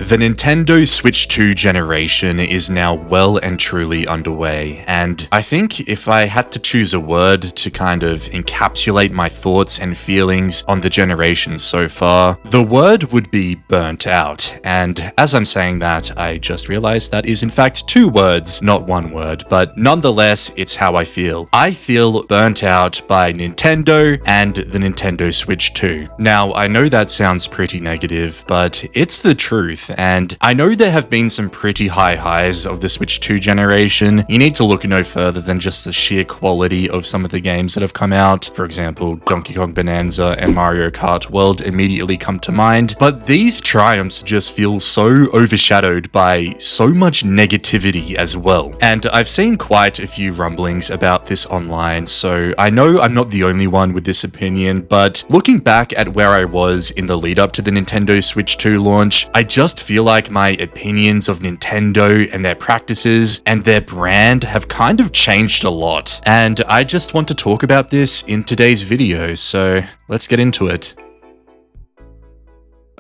The Nintendo Switch 2 generation is now well and truly underway, and I think if I had to choose a word to kind of encapsulate my thoughts and feelings on the generation so far, the word would be burnt out. And as I'm saying that, I just realized that is in fact 2 words, not 1 word, but nonetheless, it's how I feel. I feel burnt out by Nintendo and the Nintendo Switch 2. Now, I know that sounds pretty negative, but it's the truth, and I know there have been some pretty high highs of the Switch 2 generation. You need to look no further than just the sheer quality of some of the games that have come out. For example, Donkey Kong Bonanza and Mario Kart World immediately come to mind, but these triumphs just feel so overshadowed by so much negativity as well. And I've seen quite a few rumblings about this online, so I know I'm not the only one with this opinion, but looking back at where I was in the lead up to the Nintendo Switch 2 launch, I just feel like my opinions of Nintendo and their practices and their brand have kind of changed a lot. And I just want to talk about this in today's video, so let's get into it.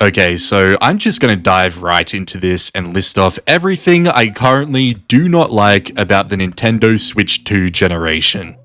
Okay, so I'm just going to dive right into this and list off everything I currently do not like about the Nintendo Switch 2 generation.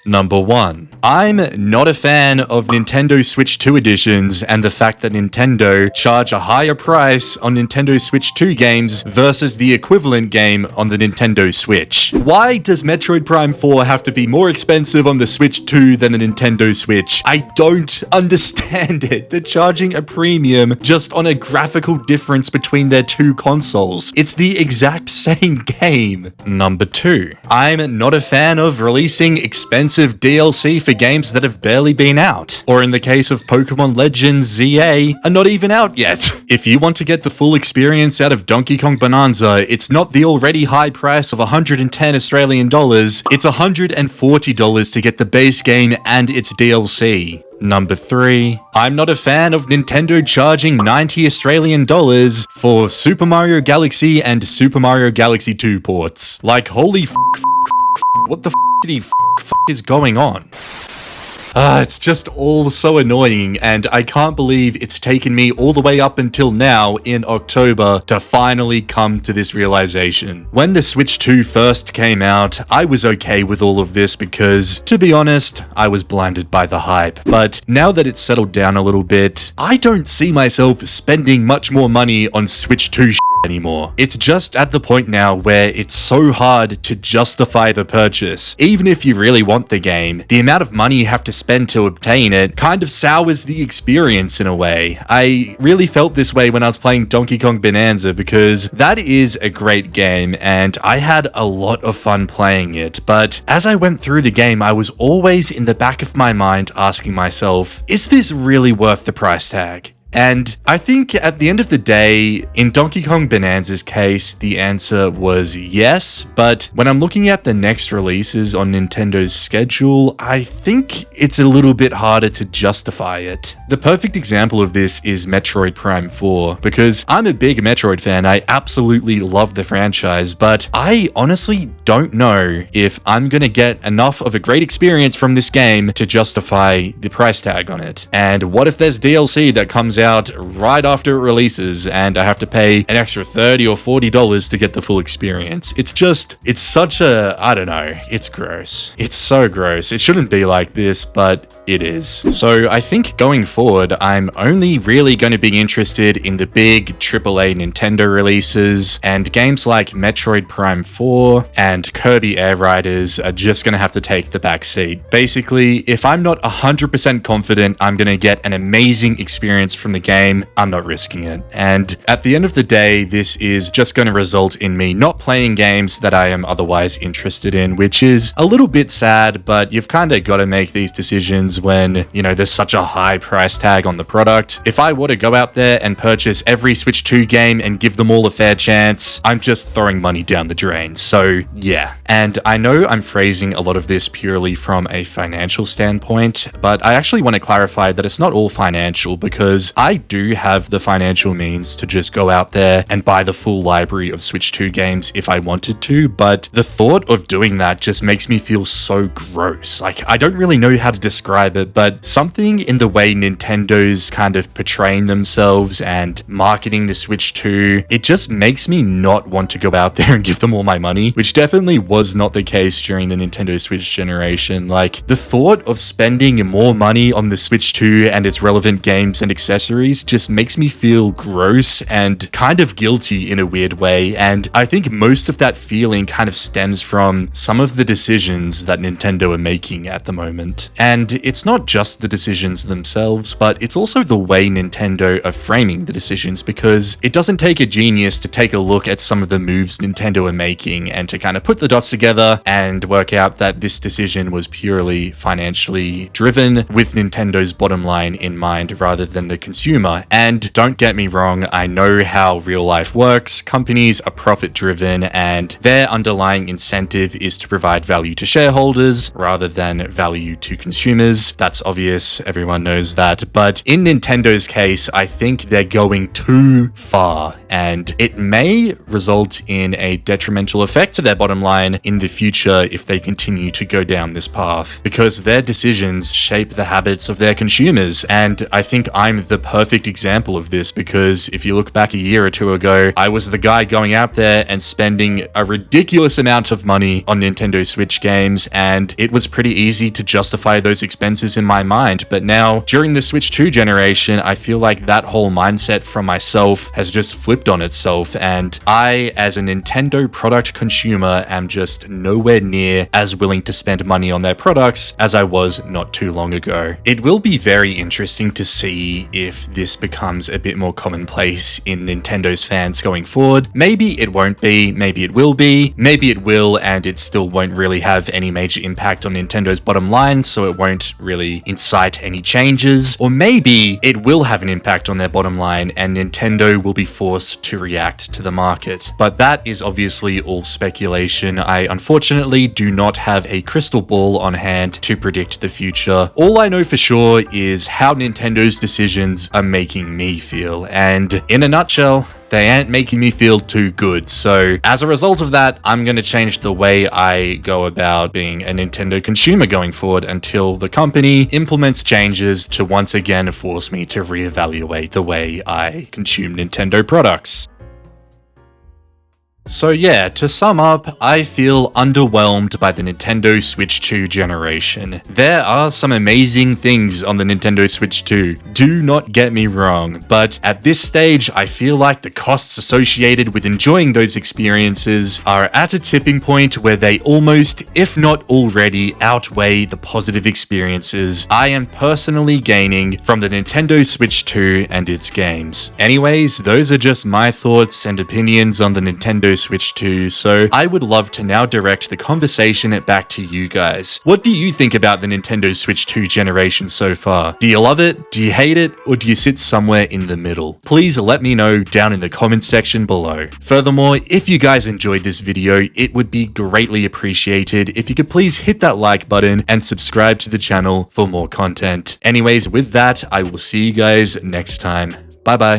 Number 1. I'm not a fan of Nintendo Switch 2 editions and the fact that Nintendo charge a higher price on Nintendo Switch 2 games versus the equivalent game on the Nintendo Switch. Why does Metroid Prime 4 have to be more expensive on the Switch 2 than the Nintendo Switch? I don't understand it. They're charging a premium just on a graphical difference between their 2 consoles. It's the exact same game. Number 2. I'm not a fan of releasing expensive DLC for games that have barely been out, or in the case of Pokemon Legends ZA, are not even out yet. If you want to get the full experience out of Donkey Kong Bonanza, it's not the already high price of 110 Australian dollars, it's $140 to get the base game and its DLC. Number 3. I'm not a fan of Nintendo charging 90 Australian dollars for Super Mario Galaxy and Super Mario Galaxy 2 ports. Like, holy what the is going on? It's just all so annoying, and I can't believe it's taken me all the way up until now in October to finally come to this realization. When the Switch 2 first came out, I was okay with all of this because, to be honest, I was blinded by the hype. But now that it's settled down a little bit, I don't see myself spending much more money on Switch 2 anymore. It's just at the point now where it's so hard to justify the purchase. Even if you really want the game, the amount of money you have to spend to obtain it kind of sours the experience in a way. I really felt this way when I was playing Donkey Kong Bonanza because that is a great game and I had a lot of fun playing it, but as I went through the game, I was always in the back of my mind asking myself, is this really worth the price tag? And I think at the end of the day, in Donkey Kong Bonanza's case, the answer was yes, but when I'm looking at the next releases on Nintendo's schedule, I think it's a little bit harder to justify it. The perfect example of this is Metroid Prime 4, because I'm a big Metroid fan, I absolutely love the franchise, but I honestly don't know if I'm gonna get enough of a great experience from this game to justify the price tag on it. And what if there's DLC that comes out right after it releases and I have to pay an extra $30 or $40 to get the full experience? It's such a, I don't know, it's gross. It's so gross. It shouldn't be like this, but it is. So I think going forward, I'm only really going to be interested in the big AAA Nintendo releases, and games like Metroid Prime 4 and Kirby Air Riders are just going to have to take the back seat. Basically, if I'm not 100% confident I'm going to get an amazing experience from the game, I'm not risking it. And at the end of the day, this is just going to result in me not playing games that I am otherwise interested in, which is a little bit sad, but you've kind of got to make these decisions when, you know, there's such a high price tag on the product. If I were to go out there and purchase every Switch 2 game and give them all a fair chance, I'm just throwing money down the drain. So yeah. And I know I'm phrasing a lot of this purely from a financial standpoint, but I actually want to clarify that it's not all financial, because I do have the financial means to just go out there and buy the full library of Switch 2 games if I wanted to, but the thought of doing that just makes me feel so gross. Like, I don't really know how to describe describe it, but something in the way Nintendo's kind of portraying themselves and marketing the Switch 2, it just makes me not want to go out there and give them all my money, which definitely was not the case during the Nintendo Switch generation. Like, the thought of spending more money on the Switch 2 and its relevant games and accessories just makes me feel gross and kind of guilty in a weird way, and I think most of that feeling kind of stems from some of the decisions that Nintendo are making at the moment. And it's not just the decisions themselves, but it's also the way Nintendo are framing the decisions, because it doesn't take a genius to take a look at some of the moves Nintendo are making and to kind of put the dots together and work out that this decision was purely financially driven with Nintendo's bottom line in mind rather than the consumer. And don't get me wrong, I know how real life works. Companies are profit driven and their underlying incentive is to provide value to shareholders rather than value to consumers. That's obvious, everyone knows that. But in Nintendo's case, I think they're going too far, and it may result in a detrimental effect to their bottom line in the future if they continue to go down this path, because their decisions shape the habits of their consumers. And I think I'm the perfect example of this, because if you look back a year or two ago, I was the guy going out there and spending a ridiculous amount of money on Nintendo Switch games, and it was pretty easy to justify those expenses in my mind. But now, during the Switch 2 generation, I feel like that whole mindset from myself has just flipped on itself, and I, as a Nintendo product consumer, am just nowhere near as willing to spend money on their products as I was not too long ago. It will be very interesting to see if this becomes a bit more commonplace in Nintendo's fans going forward. Maybe it won't be, maybe it will be, maybe it will and it still won't really have any major impact on Nintendo's bottom line, so it won't really incite any changes. Or maybe it will have an impact on their bottom line and Nintendo will be forced to react to the market. But that is obviously all speculation. I unfortunately do not have a crystal ball on hand to predict the future. All I know for sure is how Nintendo's decisions are making me feel, and in a nutshell, they ain't making me feel too good. So as a result of that, I'm going to change the way I go about being a Nintendo consumer going forward until the company implements changes to once again force me to reevaluate the way I consume Nintendo products. So yeah, to sum up, I feel underwhelmed by the Nintendo Switch 2 generation. There are some amazing things on the Nintendo Switch 2, do not get me wrong, but at this stage, I feel like the costs associated with enjoying those experiences are at a tipping point where they almost, if not already, outweigh the positive experiences I am personally gaining from the Nintendo Switch 2 and its games. Anyways, those are just my thoughts and opinions on the Nintendo Switch 2, so I would love to now direct the conversation back to you guys. What do you think about the Nintendo Switch 2 generation so far? Do you love it? Do you hate it? Or do you sit somewhere in the middle? Please let me know down in the comments section below. Furthermore, if you guys enjoyed this video, it would be greatly appreciated if you could please hit that like button and subscribe to the channel for more content. Anyways, with that, I will see you guys next time. Bye bye.